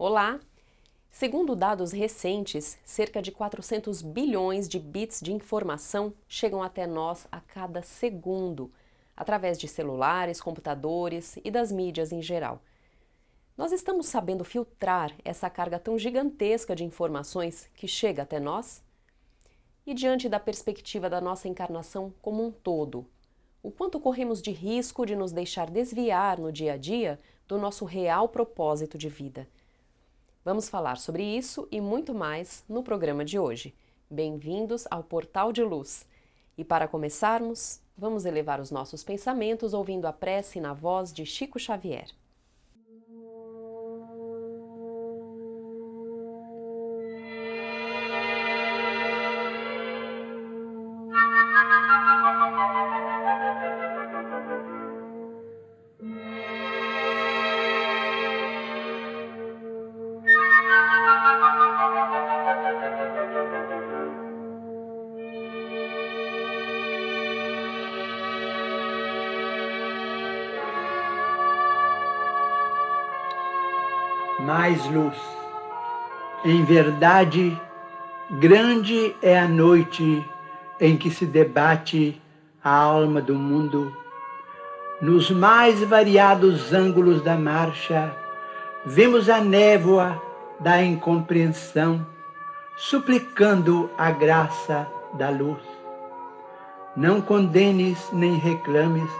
Olá! Segundo dados recentes, cerca de 400 bilhões de bits de informação chegam até nós a cada segundo, através de celulares, computadores e das mídias em geral. Nós estamos sabendo filtrar essa carga tão gigantesca de informações que chega até nós? E diante da perspectiva da nossa encarnação como um todo, o quanto corremos de risco de nos deixar desviar no dia a dia do nosso real propósito de vida? Vamos falar sobre isso e muito mais no programa de hoje. Bem-vindos ao Portal de Luz. E para começarmos, vamos elevar os nossos pensamentos ouvindo a prece na voz de Chico Xavier. Mais luz. Em verdade, grande é a noite em que se debate a alma do mundo. Nos mais variados ângulos da marcha, vemos a névoa da incompreensão, suplicando a graça da luz. Não condenes nem reclames,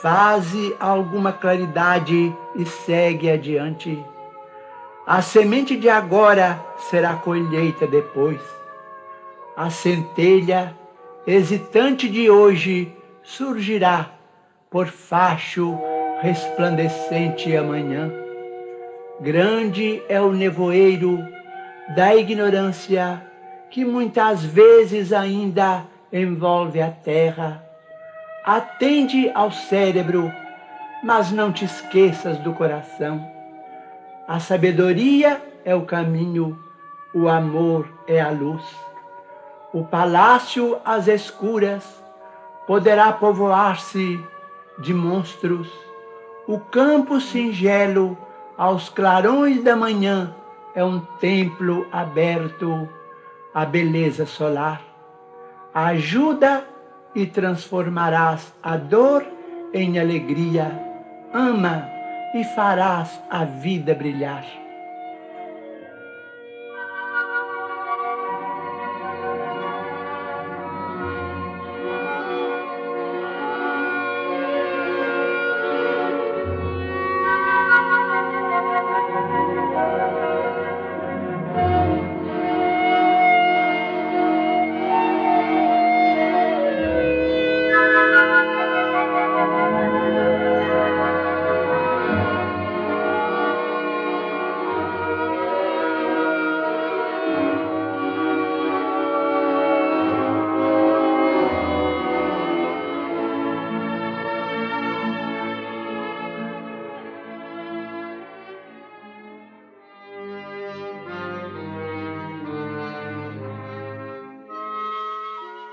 faze alguma claridade e segue adiante. A semente de agora será colheita depois. A centelha hesitante de hoje surgirá por facho resplandecente amanhã. Grande é o nevoeiro da ignorância que muitas vezes ainda envolve a terra. Atende ao cérebro, mas não te esqueças do coração. A sabedoria é o caminho, o amor é a luz. O palácio às escuras poderá povoar-se de monstros. O campo singelo aos clarões da manhã é um templo aberto à beleza solar. Ajuda e transformarás a dor em alegria. Ama e farás a vida brilhar.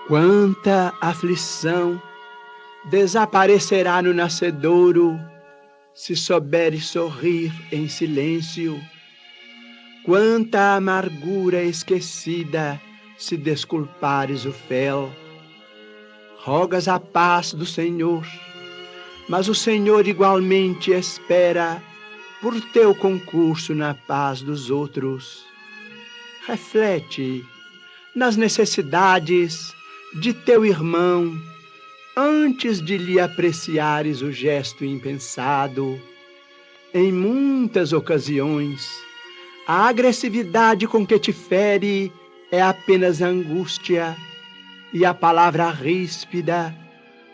Quanta aflição desaparecerá no nascedouro se souberes sorrir em silêncio. Quanta amargura esquecida se desculpares o fel. Rogas a paz do Senhor, mas o Senhor igualmente espera por teu concurso na paz dos outros. Reflete nas necessidades de teu irmão, antes de lhe apreciares o gesto impensado. Em muitas ocasiões, a agressividade com que te fere é apenas angústia, e a palavra ríspida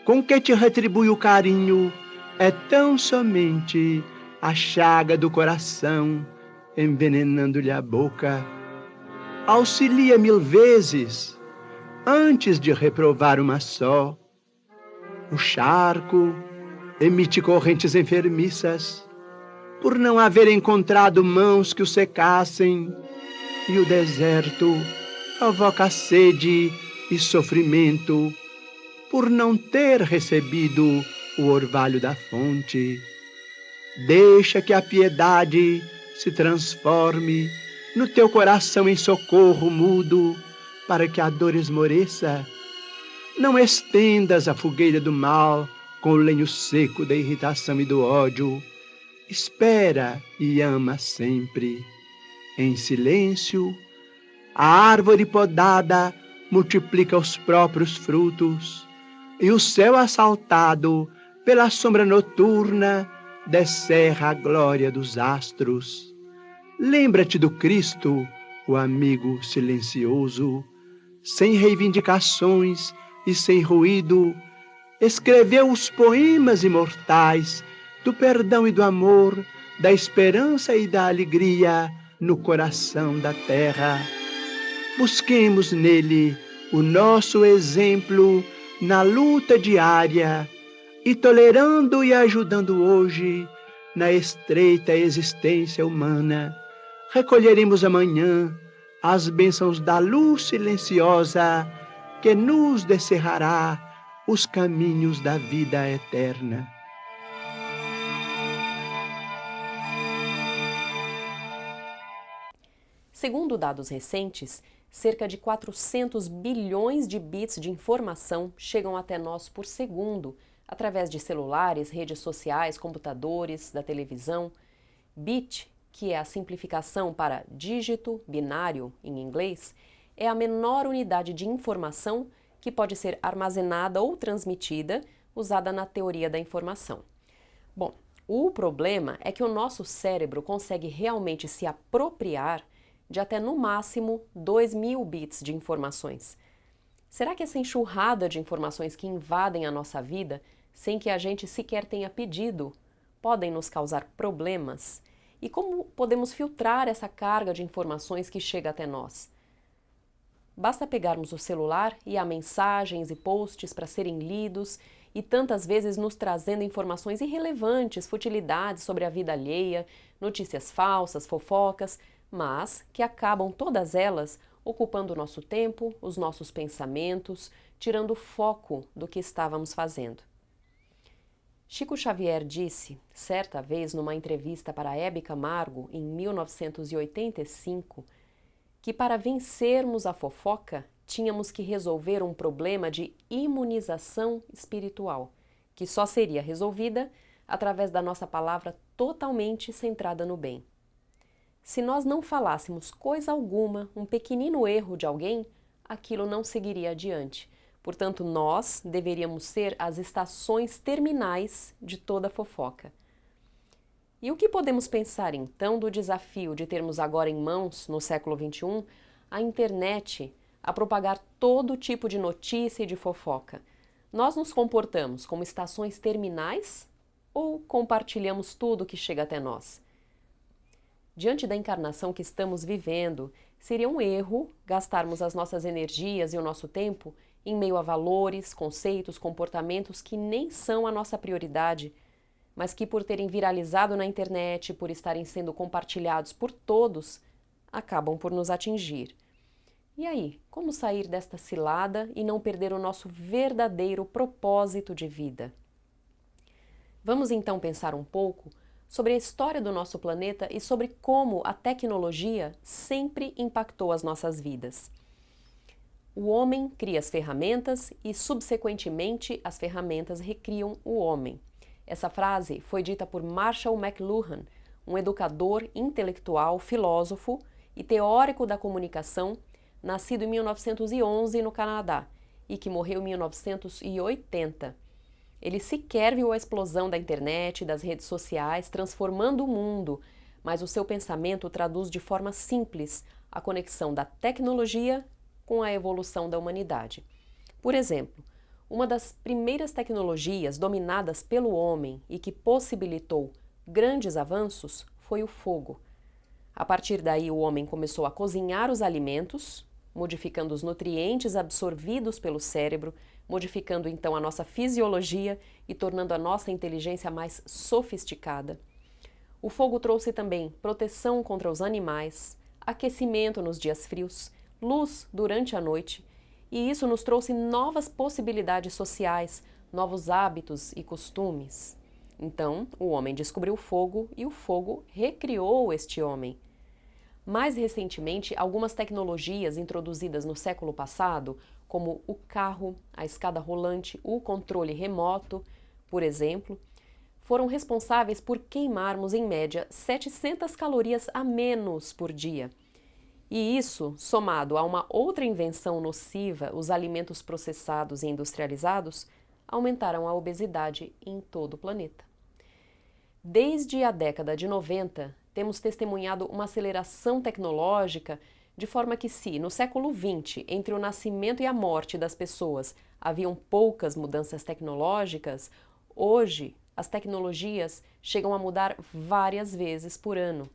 com que te retribui o carinho é tão somente a chaga do coração, envenenando-lhe a boca. Auxilia 1000 vezes, antes de reprovar uma só. O charco emite correntes enfermiças, por não haver encontrado mãos que o secassem, e o deserto provoca sede e sofrimento, por não ter recebido o orvalho da fonte. Deixa que a piedade se transforme no teu coração em socorro mudo, para que a dor esmoreça. Não estendas a fogueira do mal com o lenho seco da irritação e do ódio. Espera e ama sempre. Em silêncio, a árvore podada multiplica os próprios frutos, e o céu assaltado pela sombra noturna descerra a glória dos astros. Lembra-te do Cristo, o amigo silencioso, sem reivindicações e sem ruído, escreveu os poemas imortais do perdão e do amor, da esperança e da alegria no coração da terra. Busquemos nele o nosso exemplo na luta diária e tolerando e ajudando hoje na estreita existência humana, recolheremos amanhã as bênçãos da luz silenciosa que nos descerrará os caminhos da vida eterna. Segundo dados recentes, cerca de 400 bilhões de bits de informação chegam até nós por segundo, através de celulares, redes sociais, computadores, da televisão. Bit, que é a simplificação para dígito binário em inglês, é a menor unidade de informação que pode ser armazenada ou transmitida, usada na teoria da informação. Bom, o problema é que o nosso cérebro consegue realmente se apropriar de até no máximo 2.000 bits de informações. Será que essa enxurrada de informações que invadem a nossa vida, sem que a gente sequer tenha pedido, podem nos causar problemas? E como podemos filtrar essa carga de informações que chega até nós? Basta pegarmos o celular e há mensagens e posts para serem lidos e tantas vezes nos trazendo informações irrelevantes, futilidades sobre a vida alheia, notícias falsas, fofocas, mas que acabam todas elas ocupando o nosso tempo, os nossos pensamentos, tirando o foco do que estávamos fazendo. Chico Xavier disse, certa vez numa entrevista para Hebe Camargo, em 1985, que para vencermos a fofoca, tínhamos que resolver um problema de imunização espiritual, que só seria resolvida através da nossa palavra totalmente centrada no bem. Se nós não falássemos coisa alguma, um pequenino erro de alguém, aquilo não seguiria adiante. Portanto, nós deveríamos ser as estações terminais de toda fofoca. E o que podemos pensar então do desafio de termos agora em mãos, no século XXI, a internet a propagar todo tipo de notícia e de fofoca? Nós nos comportamos como estações terminais ou compartilhamos tudo que chega até nós? Diante da encarnação que estamos vivendo, seria um erro gastarmos as nossas energias e o nosso tempo em meio a valores, conceitos, comportamentos que nem são a nossa prioridade, mas que por terem viralizado na internet, por estarem sendo compartilhados por todos, acabam por nos atingir. E aí, como sair desta cilada e não perder o nosso verdadeiro propósito de vida? Vamos então pensar um pouco sobre a história do nosso planeta e sobre como a tecnologia sempre impactou as nossas vidas. O homem cria as ferramentas e, subsequentemente, as ferramentas recriam o homem. Essa frase foi dita por Marshall McLuhan, um educador, intelectual, filósofo e teórico da comunicação, nascido em 1911 no Canadá e que morreu em 1980. Ele sequer viu a explosão da internet e das redes sociais transformando o mundo, mas o seu pensamento traduz de forma simples a conexão da tecnologia com a evolução da humanidade. Por exemplo, uma das primeiras tecnologias dominadas pelo homem e que possibilitou grandes avanços foi o fogo. A partir daí, o homem começou a cozinhar os alimentos, modificando os nutrientes absorvidos pelo cérebro, modificando então a nossa fisiologia e tornando a nossa inteligência mais sofisticada. O fogo trouxe também proteção contra os animais, aquecimento nos dias frios, luz durante a noite, e isso nos trouxe novas possibilidades sociais, novos hábitos e costumes. Então, o homem descobriu o fogo e o fogo recriou este homem. Mais recentemente, algumas tecnologias introduzidas no século passado, como o carro, a escada rolante, o controle remoto, por exemplo, foram responsáveis por queimarmos, em média, 700 calorias a menos por dia. E isso, somado a uma outra invenção nociva, os alimentos processados e industrializados, aumentaram a obesidade em todo o planeta. Desde a década de 90, temos testemunhado uma aceleração tecnológica de forma que se, no século XX, entre o nascimento e a morte das pessoas, haviam poucas mudanças tecnológicas, hoje as tecnologias chegam a mudar várias vezes por ano.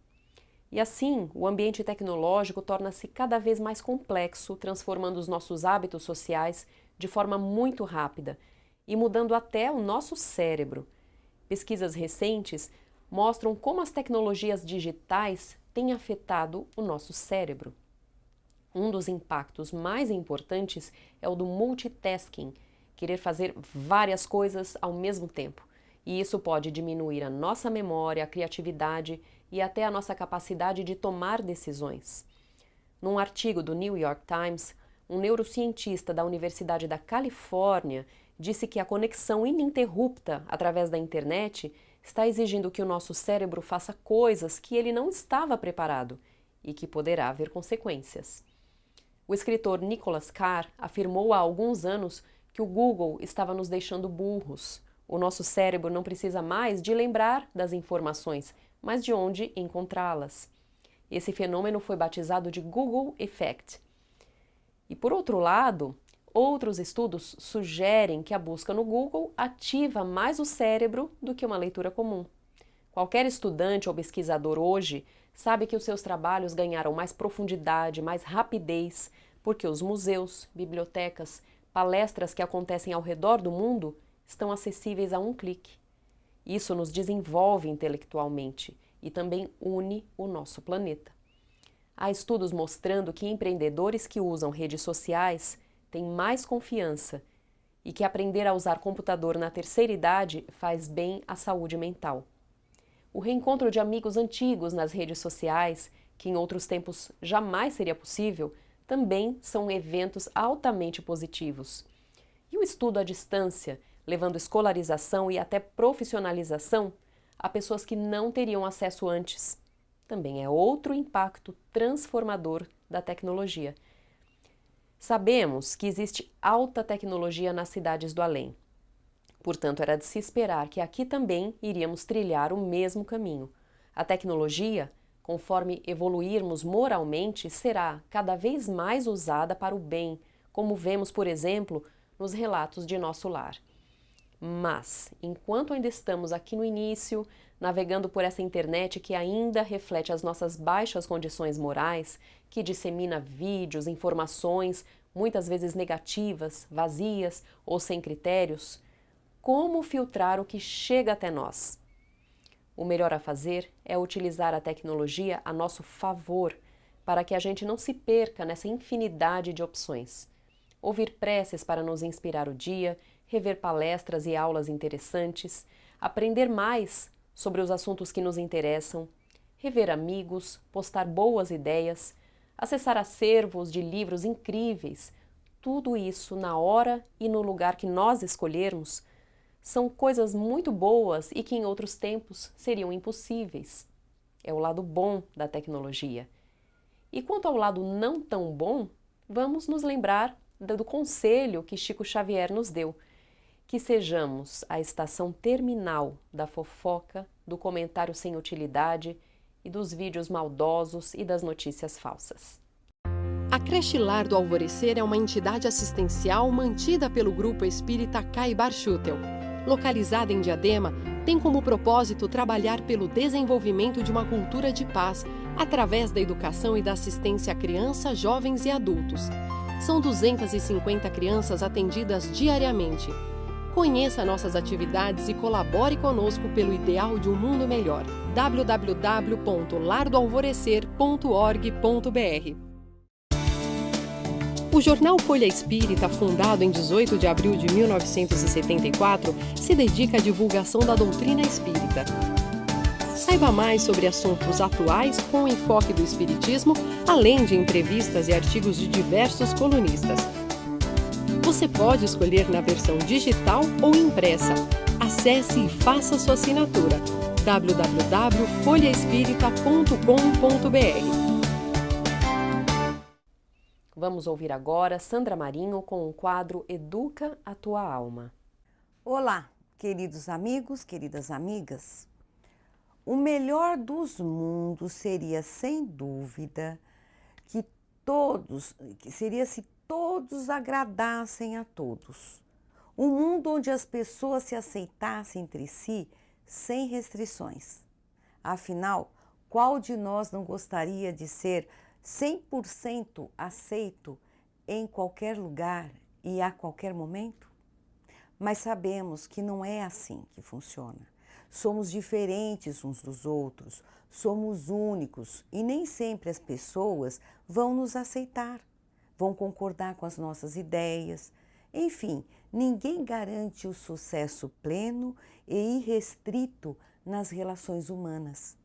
E assim, o ambiente tecnológico torna-se cada vez mais complexo, transformando os nossos hábitos sociais de forma muito rápida e mudando até o nosso cérebro. Pesquisas recentes mostram como as tecnologias digitais têm afetado o nosso cérebro. Um dos impactos mais importantes é o do multitasking, querer fazer várias coisas ao mesmo tempo. E isso pode diminuir a nossa memória, a criatividade e até a nossa capacidade de tomar decisões. Num artigo do New York Times, um neurocientista da Universidade da Califórnia disse que a conexão ininterrupta através da internet está exigindo que o nosso cérebro faça coisas que ele não estava preparado e que poderá haver consequências. O escritor Nicholas Carr afirmou há alguns anos que o Google estava nos deixando burros. O nosso cérebro não precisa mais de lembrar das informações, mas de onde encontrá-las. Esse fenômeno foi batizado de Google Effect. E por outro lado, outros estudos sugerem que a busca no Google ativa mais o cérebro do que uma leitura comum. Qualquer estudante ou pesquisador hoje sabe que os seus trabalhos ganharam mais profundidade, mais rapidez, porque os museus, bibliotecas, palestras que acontecem ao redor do mundo estão acessíveis a um clique. Isso nos desenvolve intelectualmente e também une o nosso planeta. Há estudos mostrando que empreendedores que usam redes sociais têm mais confiança e que aprender a usar computador na terceira idade faz bem à saúde mental. O reencontro de amigos antigos nas redes sociais, que em outros tempos jamais seria possível, também são eventos altamente positivos. E o estudo à distância, levando escolarização e até profissionalização a pessoas que não teriam acesso antes, também é outro impacto transformador da tecnologia. Sabemos que existe alta tecnologia nas cidades do além. Portanto, era de se esperar que aqui também iríamos trilhar o mesmo caminho. A tecnologia, conforme evoluirmos moralmente, será cada vez mais usada para o bem, como vemos, por exemplo, nos relatos de nosso lar. Mas, enquanto ainda estamos aqui no início, navegando por essa internet que ainda reflete as nossas baixas condições morais, que dissemina vídeos, informações, muitas vezes negativas, vazias ou sem critérios, como filtrar o que chega até nós? O melhor a fazer é utilizar a tecnologia a nosso favor, para que a gente não se perca nessa infinidade de opções. Ouvir preces para nos inspirar o dia, rever palestras e aulas interessantes, aprender mais sobre os assuntos que nos interessam, rever amigos, postar boas ideias, acessar acervos de livros incríveis, tudo isso na hora e no lugar que nós escolhermos, são coisas muito boas e que em outros tempos seriam impossíveis. É o lado bom da tecnologia. E quanto ao lado não tão bom, vamos nos lembrar do conselho que Chico Xavier nos deu, que sejamos a estação terminal da fofoca, do comentário sem utilidade e dos vídeos maldosos e das notícias falsas. A Creche Lar do Alvorecer é uma entidade assistencial mantida pelo Grupo Espírita Caibar Schutel. Localizada em Diadema, tem como propósito trabalhar pelo desenvolvimento de uma cultura de paz através da educação e da assistência a crianças, jovens e adultos. São 250 crianças atendidas diariamente. Conheça nossas atividades e colabore conosco pelo ideal de um mundo melhor. www.lardoalvorecer.org.br O jornal Folha Espírita, fundado em 18 de abril de 1974, se dedica à divulgação da doutrina espírita. Saiba mais sobre assuntos atuais com o enfoque do espiritismo, além de entrevistas e artigos de diversos colunistas. Você pode escolher na versão digital ou impressa. Acesse e faça sua assinatura. www.folhaespirita.com.br. Vamos ouvir agora Sandra Marinho com o quadro Educa a Tua Alma. Olá, queridos amigos, queridas amigas. O melhor dos mundos seria, sem dúvida, seria se todos agradassem a todos. Um mundo onde as pessoas se aceitassem entre si sem restrições. Afinal, qual de nós não gostaria de ser 100% aceito em qualquer lugar e a qualquer momento? Mas sabemos que não é assim que funciona. Somos diferentes uns dos outros, somos únicos e nem sempre as pessoas vão nos aceitar, vão concordar com as nossas ideias. Enfim, ninguém garante o sucesso pleno e irrestrito nas relações humanas.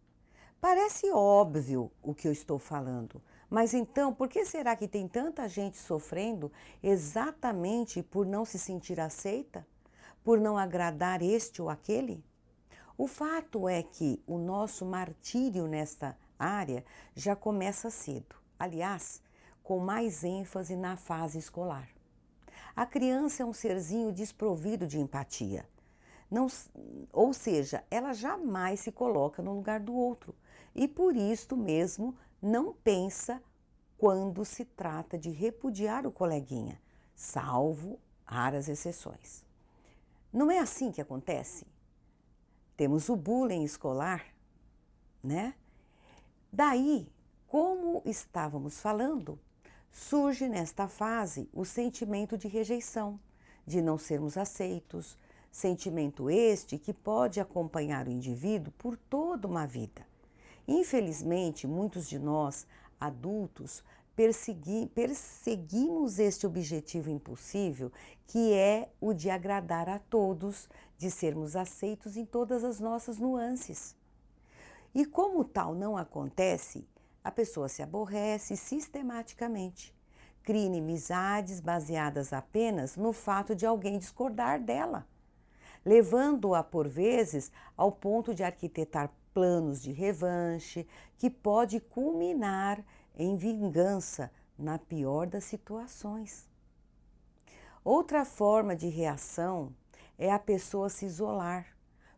Parece óbvio o que eu estou falando, mas então por que será que tem tanta gente sofrendo exatamente por não se sentir aceita? Por não agradar este ou aquele? O fato é que o nosso martírio nesta área já começa cedo, aliás, com mais ênfase na fase escolar. A criança é um serzinho desprovido de empatia, ou seja, ela jamais se coloca no lugar do outro e por isto mesmo não pensa quando se trata de repudiar o coleguinha, salvo raras exceções. Não é assim que acontece? Temos o bullying escolar, né? Daí, como estávamos falando, surge nesta fase o sentimento de rejeição, de não sermos aceitos, sentimento este que pode acompanhar o indivíduo por toda uma vida. Infelizmente, muitos de nós, adultos, perseguimos este objetivo impossível, que é o de agradar a todos, de sermos aceitos em todas as nossas nuances. E como tal não acontece, a pessoa se aborrece sistematicamente, cria inimizades baseadas apenas no fato de alguém discordar dela, levando-a por vezes ao ponto de arquitetar planos de revanche que pode culminar em vingança na pior das situações. Outra forma de reação é a pessoa se isolar,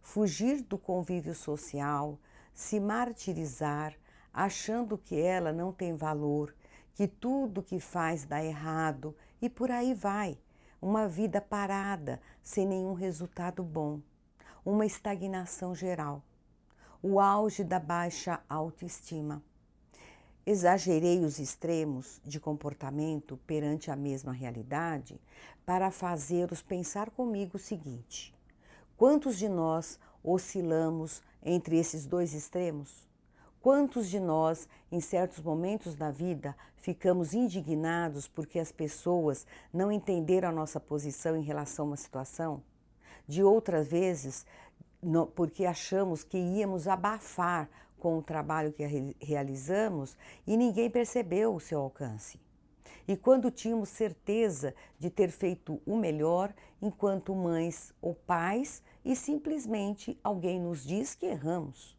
fugir do convívio social, se martirizar, achando que ela não tem valor, que tudo que faz dá errado e por aí vai. Uma vida parada, sem nenhum resultado bom, uma estagnação geral, o auge da baixa autoestima. Exagerei os extremos de comportamento perante a mesma realidade para fazer-os pensar comigo o seguinte: quantos de nós oscilamos entre esses dois extremos? Quantos de nós, em certos momentos da vida, ficamos indignados porque as pessoas não entenderam a nossa posição em relação a uma situação? De outras vezes, porque achamos que íamos abafar com o trabalho que realizamos e ninguém percebeu o seu alcance. E quando tínhamos certeza de ter feito o melhor enquanto mães ou pais e simplesmente alguém nos diz que erramos.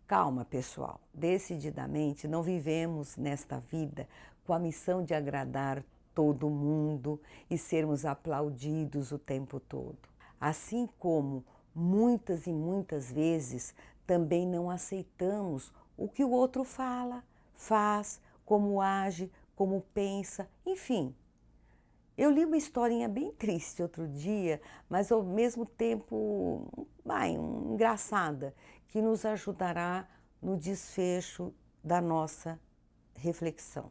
Calma, pessoal, decididamente não vivemos nesta vida com a missão de agradar todo mundo e sermos aplaudidos o tempo todo. Assim como muitas e muitas vezes também não aceitamos o que o outro fala, faz, como age, como pensa, enfim. Eu li uma historinha bem triste outro dia, mas ao mesmo tempo engraçada, que nos ajudará no desfecho da nossa reflexão.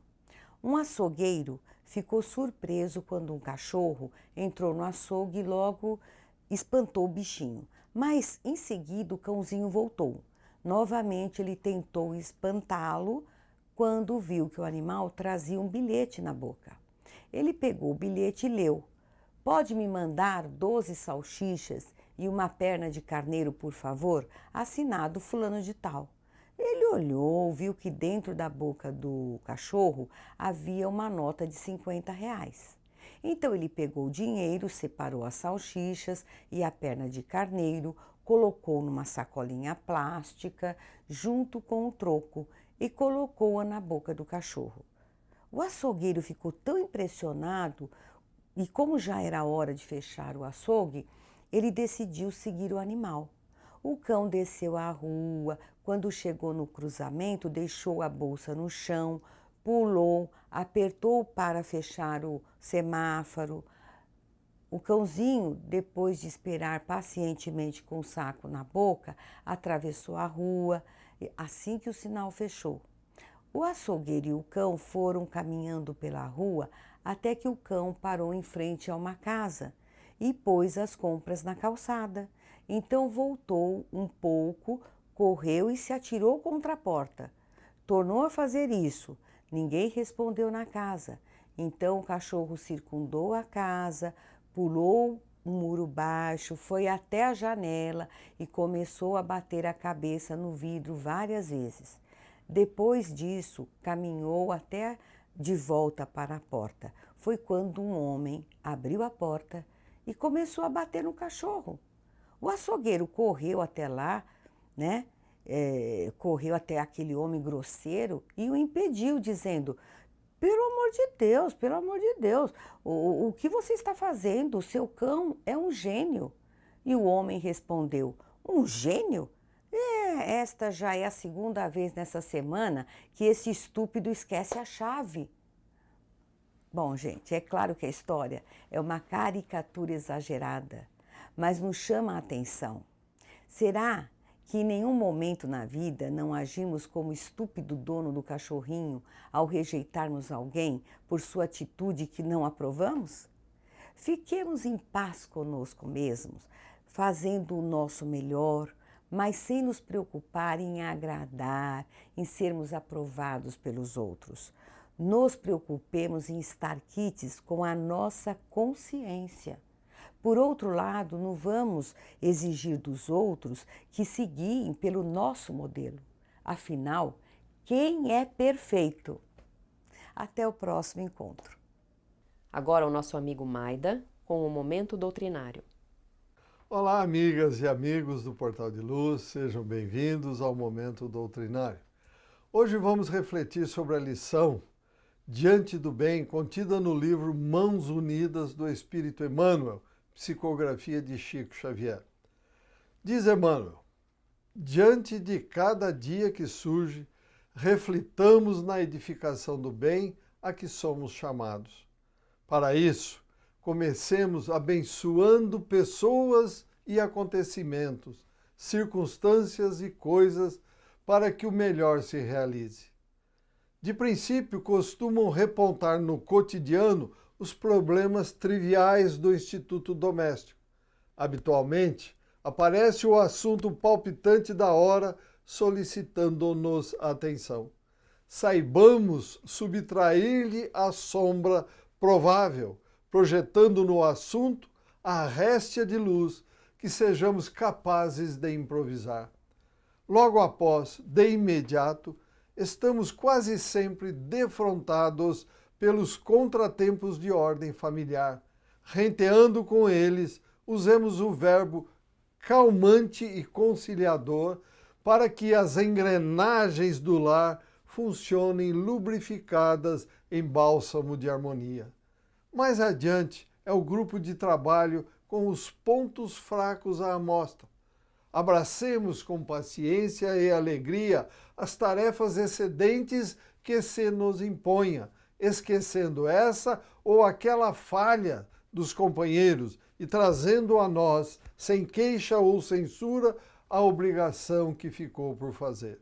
Um açougueiro ficou surpreso quando um cachorro entrou no açougue e logo espantou o bichinho. Mas em seguida o cãozinho voltou. Novamente ele tentou espantá-lo quando viu que o animal trazia um bilhete na boca. Ele pegou o bilhete e leu: "Pode me mandar 12 salsichas e uma perna de carneiro, por favor? Assinado fulano de tal." Ele olhou, viu que dentro da boca do cachorro havia uma nota de R$ 50. Então ele pegou o dinheiro, separou as salsichas e a perna de carneiro, colocou numa sacolinha plástica junto com o troco e colocou-a na boca do cachorro. O açougueiro ficou tão impressionado e, como já era hora de fechar o açougue, ele decidiu seguir o animal. O cão desceu a rua, quando chegou no cruzamento, deixou a bolsa no chão, pulou, apertou para fechar o semáforo. O cãozinho, depois de esperar pacientemente com o saco na boca, atravessou a rua assim que o sinal fechou. O açougueiro e o cão foram caminhando pela rua até que o cão parou em frente a uma casa e pôs as compras na calçada. Então voltou um pouco, correu e se atirou contra a porta. Tornou a fazer isso. Ninguém respondeu na casa. Então o cachorro circundou a casa, pulou um muro baixo, foi até a janela e começou a bater a cabeça no vidro várias vezes. Depois disso, caminhou até de volta para a porta. Foi quando um homem abriu a porta e começou a bater no cachorro. O açougueiro correu até lá, né? Correu até aquele homem grosseiro e o impediu, dizendo: pelo amor de Deus, o que você está fazendo? O seu cão é um gênio." E o homem respondeu: "Um gênio? Esta já é a segunda vez nessa semana que esse estúpido esquece a chave." Bom, gente, é claro que a história é uma caricatura exagerada, mas nos chama a atenção. Será que em nenhum momento na vida não agimos como o estúpido dono do cachorrinho ao rejeitarmos alguém por sua atitude que não aprovamos? Fiquemos em paz conosco mesmos, fazendo o nosso melhor, mas sem nos preocupar em agradar, em sermos aprovados pelos outros. Nos preocupemos em estar quites com a nossa consciência. Por outro lado, não vamos exigir dos outros que se guiem pelo nosso modelo. Afinal, quem é perfeito? Até o próximo encontro. Agora o nosso amigo Maida com o Momento Doutrinário. Olá, amigas e amigos do Portal de Luz, sejam bem-vindos ao Momento Doutrinário. Hoje vamos refletir sobre a lição Diante do Bem, contida no livro Mãos Unidas do Espírito Emmanuel, psicografia de Chico Xavier. Diz Emmanuel: diante de cada dia que surge, reflitamos na edificação do bem a que somos chamados. Para isso, comecemos abençoando pessoas e acontecimentos, circunstâncias e coisas para que o melhor se realize. De princípio, costumam repontar no cotidiano os problemas triviais do instituto doméstico. Habitualmente, aparece o assunto palpitante da hora solicitando-nos atenção. Saibamos subtrair-lhe a sombra provável, projetando no assunto a réstia de luz que sejamos capazes de improvisar. Logo após, de imediato, estamos quase sempre defrontados pelos contratempos de ordem familiar. Renteando com eles, usemos o verbo calmante e conciliador para que as engrenagens do lar funcionem lubrificadas em bálsamo de harmonia. Mais adiante é o grupo de trabalho com os pontos fracos à amostra. Abracemos com paciência e alegria as tarefas excedentes que se nos imponha, esquecendo essa ou aquela falha dos companheiros e trazendo a nós, sem queixa ou censura, a obrigação que ficou por fazer.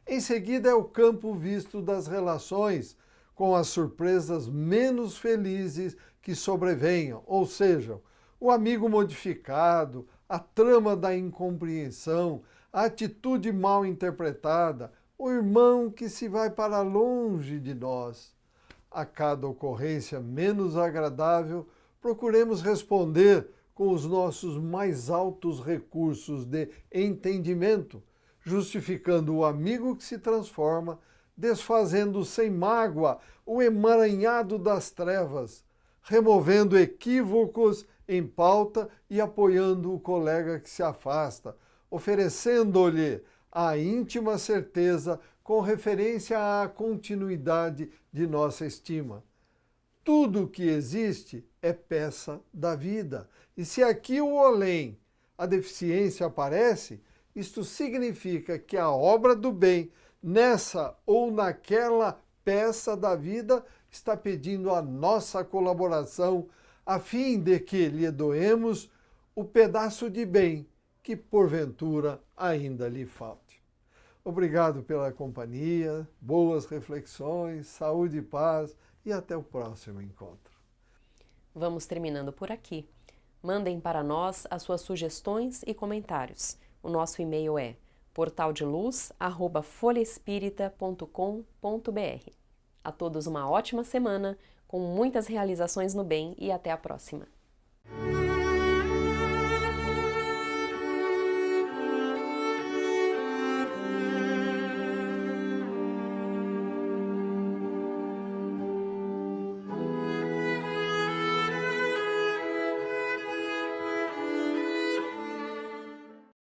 Em seguida é o campo visto das relações, com as surpresas menos felizes que sobrevenham, ou seja, o amigo modificado, a trama da incompreensão, a atitude mal interpretada, o irmão que se vai para longe de nós. a cada ocorrência menos agradável, procuremos responder com os nossos mais altos recursos de entendimento, justificando o amigo que se transforma, desfazendo sem mágoa o emaranhado das trevas, removendo equívocos em pauta e apoiando o colega que se afasta, oferecendo-lhe a íntima certeza com referência à continuidade de nossa estima. Tudo que existe é peça da vida, e se aqui ou além a deficiência aparece, isto significa que a obra do bem, nessa ou naquela peça da vida, está pedindo a nossa colaboração, a fim de que lhe doemos o pedaço de bem que porventura ainda lhe falte. Obrigado pela companhia, boas reflexões, saúde e paz e até o próximo encontro. Vamos terminando por aqui. Mandem para nós as suas sugestões e comentários. O nosso e-mail é portaldeluz@folhaespirita.com.br. A todos uma ótima semana, com muitas realizações no bem e até a próxima.